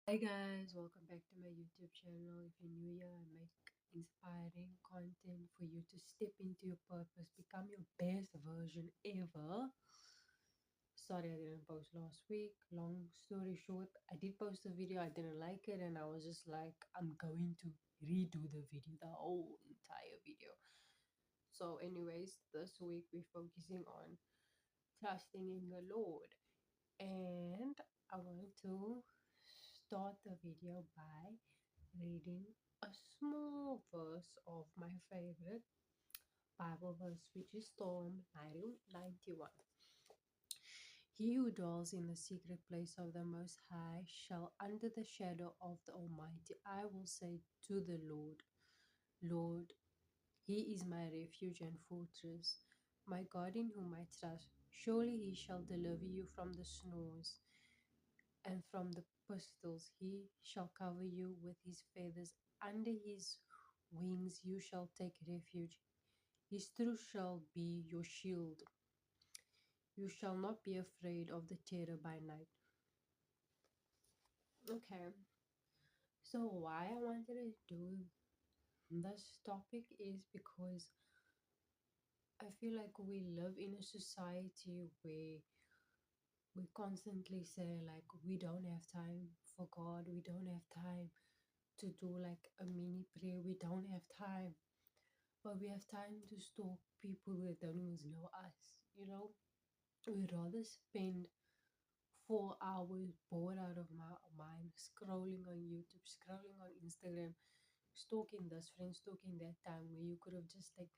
Hi guys, welcome back to my YouTube channel. If you're new here, I make inspiring content for you to step into your purpose, become your best version ever. Sorry, I didn't post last week. Long story short, I did post a video, I didn't like it, and I was just like, I'm going to redo the video, the whole entire video. So, anyways, this week we're focusing on trusting in the Lord, and I want to start the video by reading a small verse of my favorite Bible verse, which is Psalm 91. He who dwells in the secret place of the Most High shall under the shadow of the Almighty. I will say to the Lord, Lord, He is my refuge and fortress, my God in whom I trust. Surely He shall deliver you from the snares and from the pistols. He shall cover you with his feathers. Under his wings you shall take refuge. His truth shall be your shield. You shall not be afraid of the terror by night. Okay, so why I wanted to do this topic is because I feel like we live in a society where we constantly say like we don't have time for God, we don't have time to do like a mini prayer, we don't have time, but we have time to stalk people that don't even know us, you know. We'd rather spend 4 hours bored out of my mind scrolling on YouTube, scrolling on Instagram, stalking this friend, stalking that time where you could have just like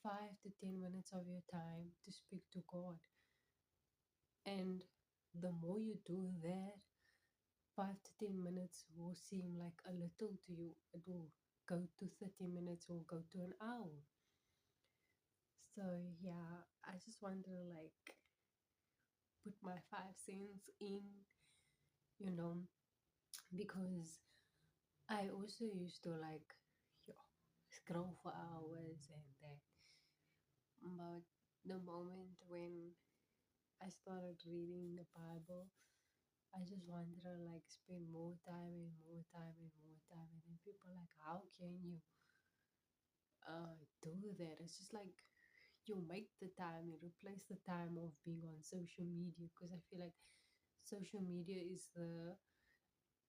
5 to 10 minutes of your time to speak to God. And the more you do that, 5 to 10 minutes will seem like a little to you. It will go to 30 minutes or go to an hour. So yeah, I just want to like put my 5 cents in, you know, because I also used to like yo, scroll for hours and that. But the moment when I started reading the Bible, I just wanted to like spend more time and more time and more time. And then people like, how can you do that? It's just like you make the time, you replace the time of being on social media, because I feel like social media is the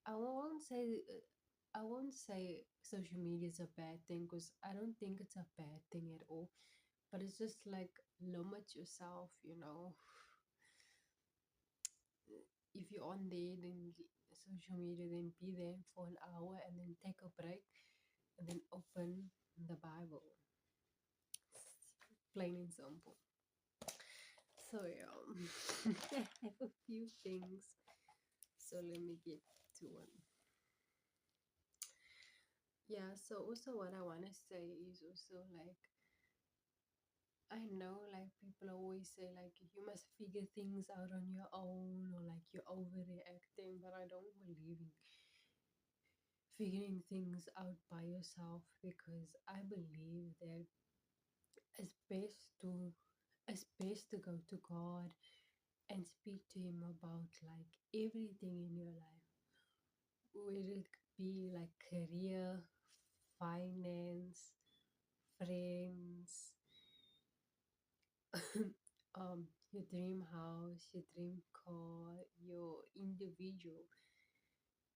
I won't say I won't say social media is a bad thing, because I don't think it's a bad thing at all. But it's just like limit yourself, you know. If you're on there, then social media, then be there for an hour and then take a break and then open the Bible. Plain and simple. So yeah, I have a few things. So let me get to one. Yeah, so also what I want to say is also like I know like people always say like you must figure things out on your own, or like you're overreacting, but I don't believe in figuring things out by yourself, because I believe that it's best to it's best to go to God and speak to him about like everything in your life, whether it be like career, finance, friends, your dream house, your dream car, your individual.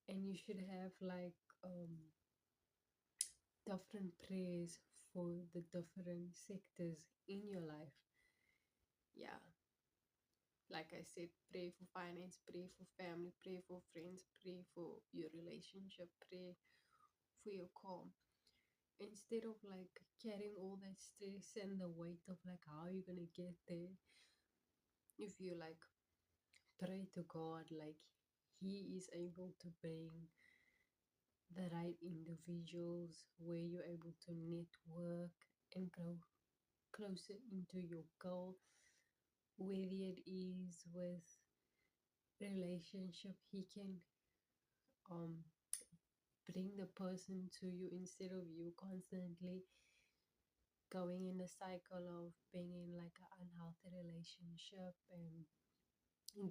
And you should have like different prayers for the different sectors in your life. Yeah, like I said, pray for finance, pray for family, pray for friends, pray for your relationship, pray for your car. Instead of like carrying all that stress and the weight of like how you're gonna get there, if you like pray to God, like He is able to bring the right individuals where you're able to network and grow closer into your goal, whether it is with relationship. He can um bring the person to you instead of you constantly going in a cycle of being in like an unhealthy relationship and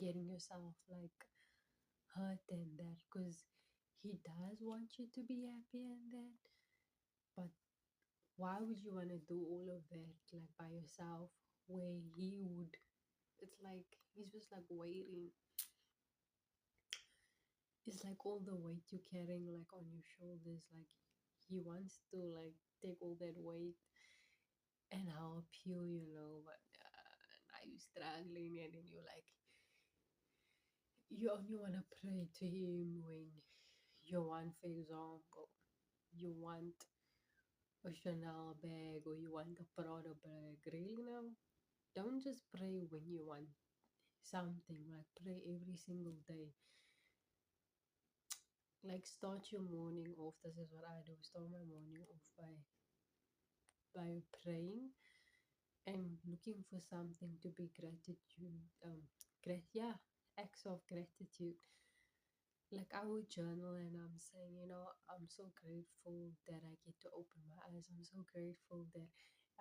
getting yourself like hurt and that, because he does want you to be happy and that. But why would you want to do all of that like by yourself, where he would, it's like he's just like waiting. It's like all the weight you're carrying like on your shoulders, like he wants to like take all that weight and help you, but now you're struggling, and then you're like, you only want to pray to him when you want, for example, you want a Chanel bag or you want a Prada bag. Really, now, don't just pray when you want something, like pray every single day. Like start your morning off. This is what I do. Start my morning off by praying and looking for something to be gratitude. Yeah, acts of gratitude. Like I would journal and I'm saying, I'm so grateful that I get to open my eyes. I'm so grateful that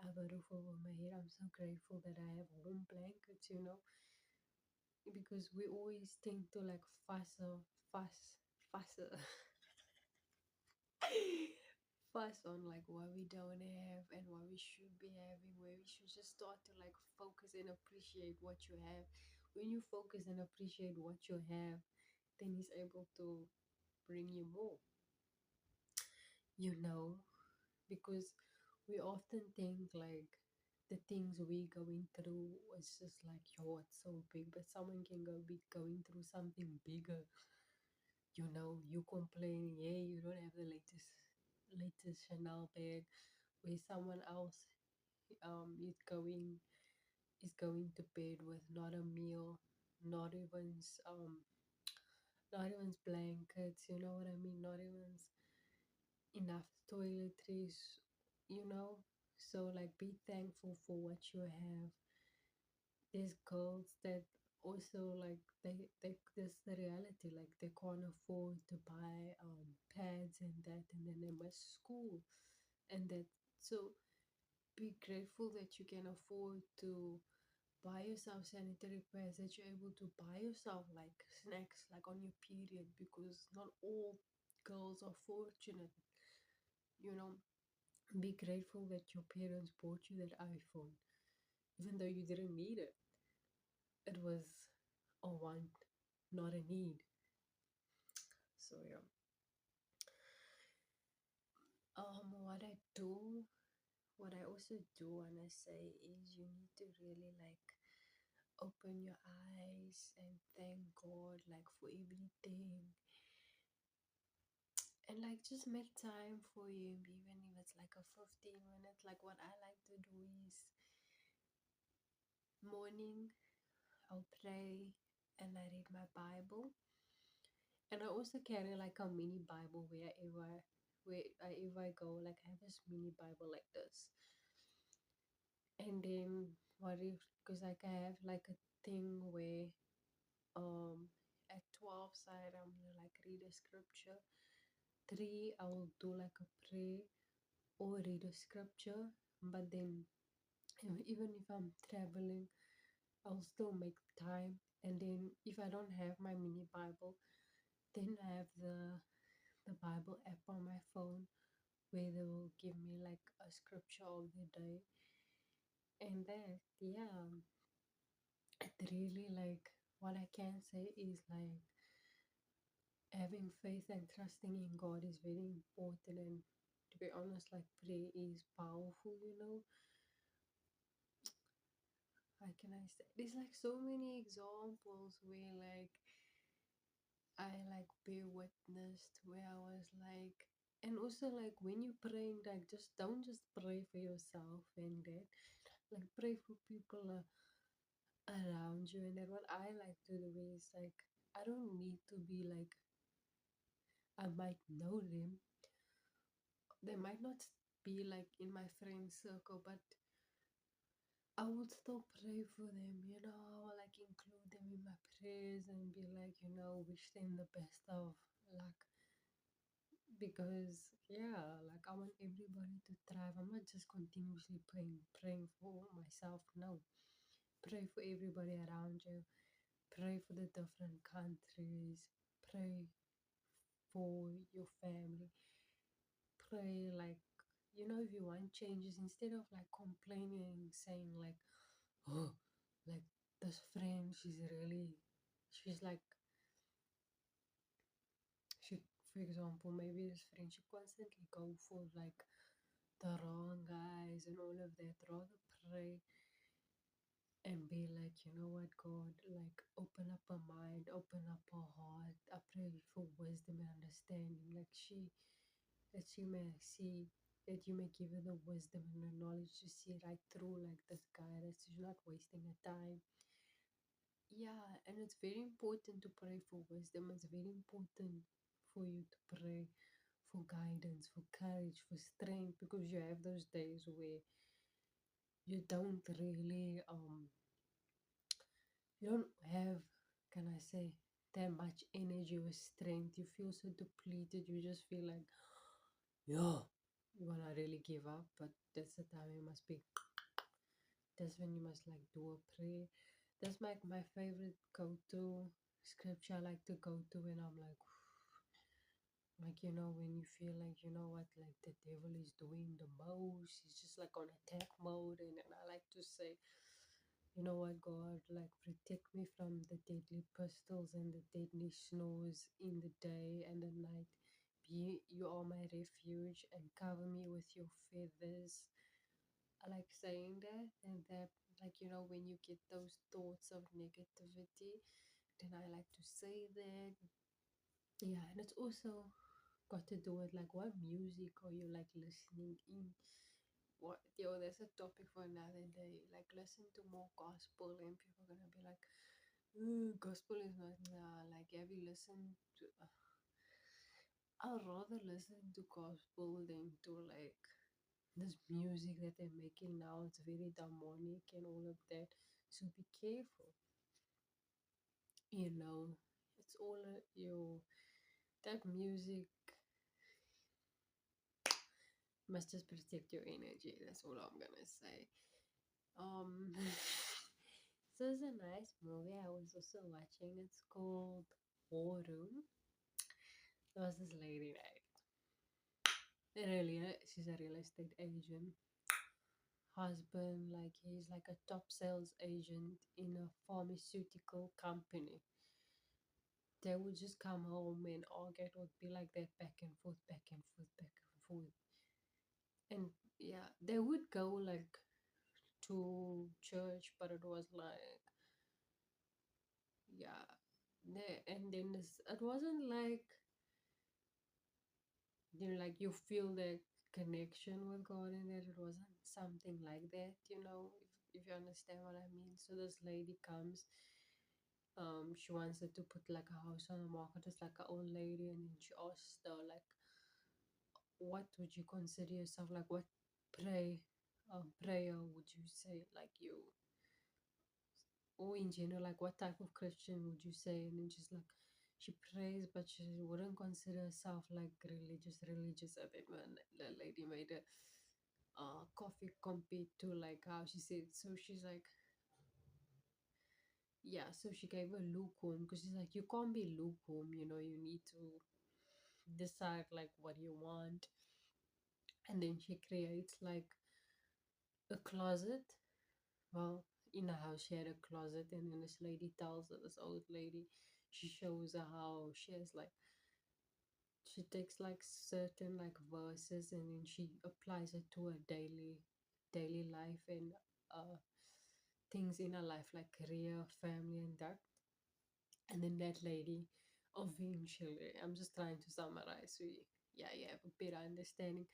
I have a roof over my head. I'm so grateful that I have warm blankets. Because we always tend to like fuss, fuss on like what we don't have and what we should be having, where we should just start to like focus and appreciate what you have. When you focus and appreciate what you have, then he's able to bring you more, you know, because we often think like the things we going through is just like, yo, it's so big, but someone can be going through something bigger. You complain, yeah, you don't have the latest Chanel bag, where someone else is going to bed with not a meal, not even not even blankets, you know what I mean? Not even enough toiletries, you know? So like be thankful for what you have. There's girls that also like they this the reality, like they can't afford to buy pads and that, and then they must school and that. So be grateful that you can afford to buy yourself sanitary pads, that you're able to buy yourself like snacks like on your period, because not all girls are fortunate, you know. Be grateful that your parents bought you that iPhone, even though you didn't need it. It was a want, not a need. So yeah. What I do, what I also do when I say is you need to really like open your eyes and thank God like for everything, and like just make time for you, even if it's like a 15 minutes. Like what I like to do is morning I'll pray and I read my Bible. And I also carry like a mini Bible wherever I go. Like I have this mini Bible like this. And then what if, because like I have like a thing where at 12 side I'm gonna like read a scripture. 3 I will do like a prayer or read a scripture. But then even if I'm traveling, I'll still make time. And then if I don't have my mini Bible, then I have the Bible app on my phone, where they will give me like a scripture of the day. And that, yeah, it really like, what I can say is like having faith and trusting in God is very important. And to be honest, like prayer is powerful. How can I say? There's like so many examples where like I like bear witness to, where I was like, and also like when you're praying, like just don't just pray for yourself and that, like pray for people around you. And then what I like to do is like, I don't need to be like, I might know them, they might not be like in my friend circle, but I would still pray for them. I will like include them in my prayers and be like, wish them the best of luck. Because yeah, like I want everybody to thrive. I'm not just continuously praying for myself. No, pray for everybody around you. Pray for the different countries. pray for your family. Pray like, if you want changes, instead of like complaining, saying like, oh, like this friend, she's like, she, for example, maybe this friend, she constantly go for like the wrong guys and all of that. Rather pray and be like, you know what, God, like open up her mind, open up her heart. I pray for wisdom and understanding. That she may see, that you may give her the wisdom and the knowledge to see right through like this guy, that she's not wasting her time. Yeah, and it's very important to pray for wisdom. It's very important for you to pray for guidance, for courage, for strength, because you have those days where you don't really you don't have, can I say, that much energy or strength. You feel so depleted. You just feel like, yeah, you wanna really give up. But that's the time you must be. That's when you must like do a prayer. That's like my favorite go-to scripture. I like to go to when I'm like, when you feel like, you know what, like the devil is doing the most. He's just like on attack mode, and then I like to say, you know what, God, like protect me from the deadly pistols and the deadly snows in the day and the night. You are my refuge and cover me with your feathers. I like saying that, and that, like, when you get those thoughts of negativity, then I like to say that. Yeah, and it's also got to do with like what music are you like listening in. That's a topic for another day. Like, listen to more gospel, and people are gonna be like, "Ooh, gospel is not nah." Like, have you listened to? I'd rather listen to gospel than to like this music that they're making now. It's very demonic and all of that. So be careful. You know, it's all that music must just protect your energy. That's all I'm gonna say. Um, so it's a nice movie I was also watching. It's called War Room. There was this lady, right? Really, she's a real estate agent. Husband, like he's like a top sales agent in a pharmaceutical company. They would just come home and argue. It would be like that back and forth, back and forth, back and forth. And yeah, they would go like to church, but it was like, yeah, and then it wasn't like, like you feel that connection with God, and that it wasn't something like that, if you understand what I mean. So this lady comes, she wants her to put like a house on the market. It's like an old lady, and then she asked her like, what would you consider yourself, like what pray prayer would you say, like you, or in general, like what type of Christian would you say? And then she's like, she prays, but she wouldn't consider herself like religious. And then when the lady made a coffee compared to like how she said, so she's like, yeah, so she gave her lukewarm, because she's like, you can't be lukewarm, you need to decide like what you want. And then she creates like a closet. Well, in the house, she had a closet, and then this lady tells her, this old lady, she shows her how she has like, she takes like certain like verses, and then she applies it to her daily life, and uh things in her life, like career, family, and that. And then that lady, eventually, I'm just trying to summarize, so yeah, you have a better understanding.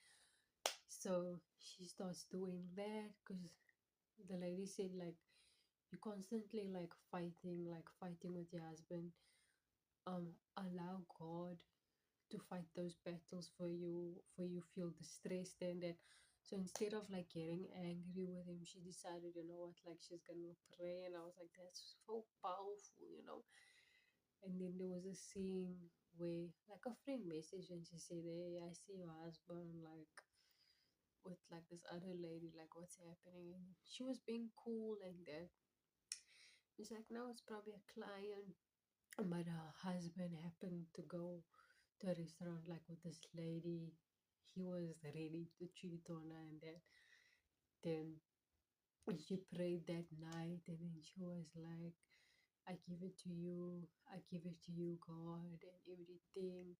So she starts doing that, because the lady said like, you constantly like fighting with your husband. Allow God to fight those battles for you, feel the stress then that. So instead of like getting angry with him, she decided, you know what, like she's gonna pray. And I was like, that's so powerful. And then there was a scene where like a friend messaged, and she said, hey, I see your husband like with like this other lady, like what's happening. And she was being cool, and that it's like, no, it's probably a client. but her husband happened to go to a restaurant like with this lady. He was ready to cheat on her, and then she prayed that night, and then she was like, "I give it to you, I give it to you, God," and everything.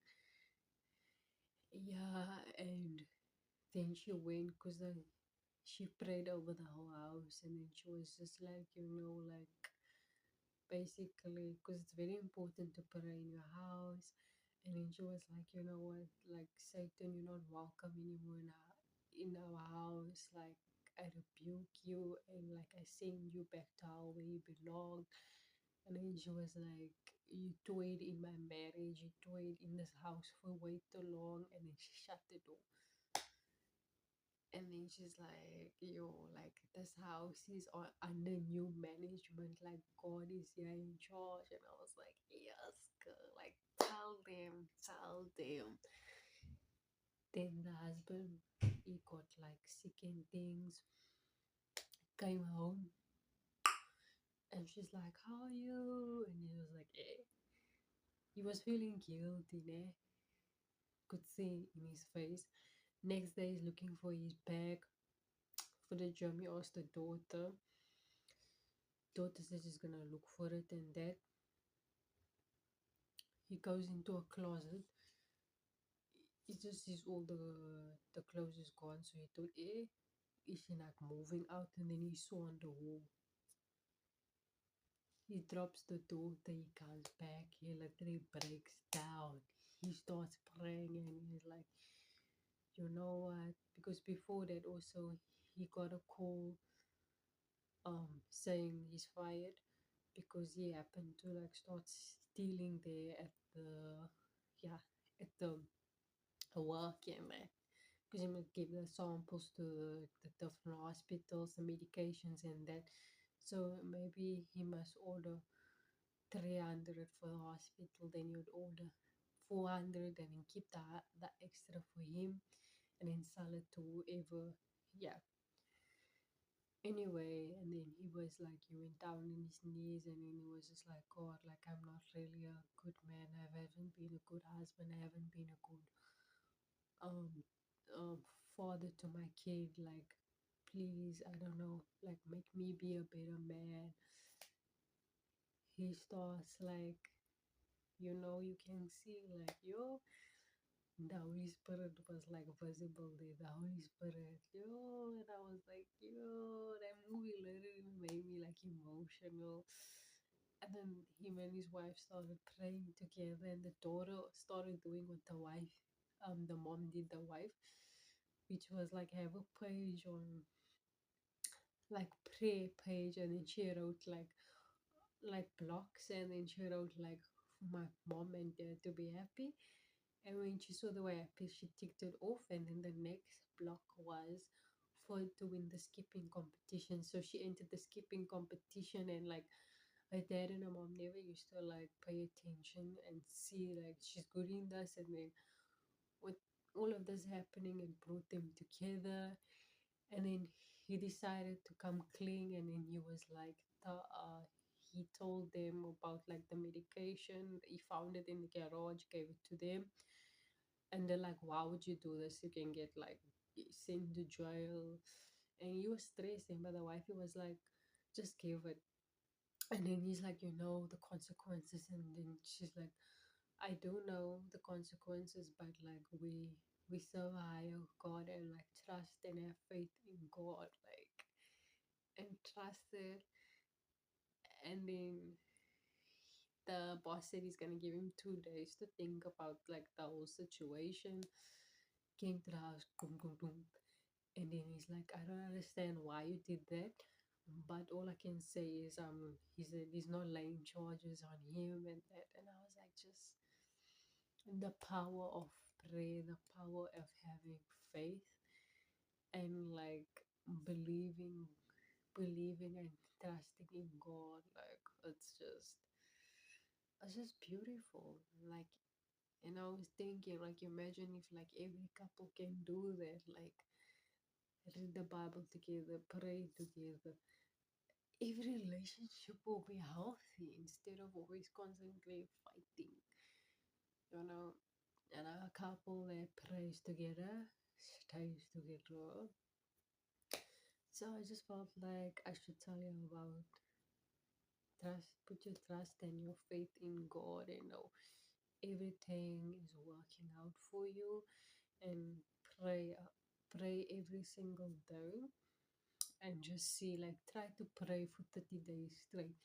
Yeah, and then she went because she prayed over the whole house, and then she was just like, like basically, because it's very important to pray in your house. And then she was like, you know what, like Satan, you're not welcome anymore in our house. Like I rebuke you, and like I send you back to how where you belong. And then she was like, you toyed in my marriage, you toyed in this house for way too long. And then she shut the door. And then she's like, yo, like this house is under new management. Like God is here in charge. And I was like, yes, girl. Like tell them, tell them. Then the husband, he got like sick and things, came home. And she's like, how are you? And he was like, eh. He was feeling guilty, ne? Could see in his face. Next day, he's looking for his bag for the gym. He asked the daughter. Daughter says she's gonna look for it, and that he goes into a closet. He just sees all the clothes is gone. So he thought, eh, is she like moving out? And then he saw on the wall. He drops the daughter. He comes back. He literally breaks down. He starts praying, and he's like, you know what? Because before that also he got a call saying he's fired because he happened to like start stealing there at the yeah at the work, and man, because he must give the samples to the different hospitals, the medications and that. So maybe he must order 300 for the hospital, then you'd order 400 and then keep the extra for him, and then sell it to whoever. Yeah. Anyway, and then he was like, he went down on his knees, and then he was just like, God, like I'm not really a good man. I haven't been a good husband. I haven't been a good um father to my kid. Like, please, I don't know, like make me be a better man. He starts like, you can see like, yo, the Holy Spirit was like visible there. The Holy Spirit, yo, and I was like, yo, that movie literally made me like emotional. And then him and his wife started praying together, and the daughter started doing what the wife, the mom did the wife, which was like have a page on like prayer page, and then she wrote like blocks, and then she wrote like for my mom and dad to be happy. And when she saw the way I pissed, she ticked it off. And then the next block was for to win the skipping competition. So she entered the skipping competition, and like her dad and her mom never used to like pay attention and see like she's good in this. And then with all of this happening, it brought them together. And then he decided to come clean, and then he was like, he told them about like the medication. He found it in the garage, gave it to them, and they're like, why would you do this? You can get like sent to jail. And he was stressing, but the wifey was like, just give it. And then he's like, the consequences. And then she's like, I don't know the consequences, but like we serve a higher God, and like trust and have faith in God, like, and trust it. And then the boss said he's gonna give him 2 days to think about like the whole situation. Came to the house, boom, boom, boom. And then he's like, I don't understand why you did that. But all I can say is he said he's not laying charges on him and that. And I was like, just the power of prayer, the power of having faith, and like believing believing and trusting in God. Like it's just beautiful. Like, and I was thinking, like, imagine if like every couple can do that, like read the Bible together, pray together. every relationship will be healthy instead of always constantly fighting, you know. And a couple that prays together stays together. So I just felt like I should tell you about trust. Put your trust and your faith in God, and know everything is working out for you. And pray, pray every single day, and just see, like, try to pray for 30 days straight,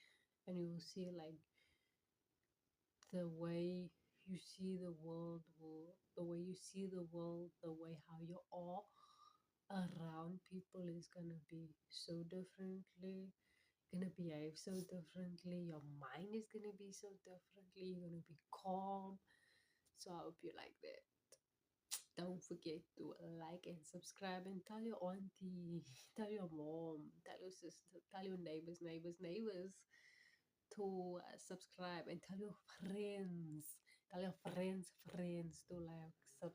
and you will see, like, the way you see the world will the way you see the world, the way how you are around people is gonna be so differently, gonna behave so differently, your mind is gonna be so differently, you're gonna be calm. So I hope you like that. Don't forget to like and subscribe, and tell your auntie, tell your mom, tell your sister, tell your neighbors to subscribe, and tell your friends to like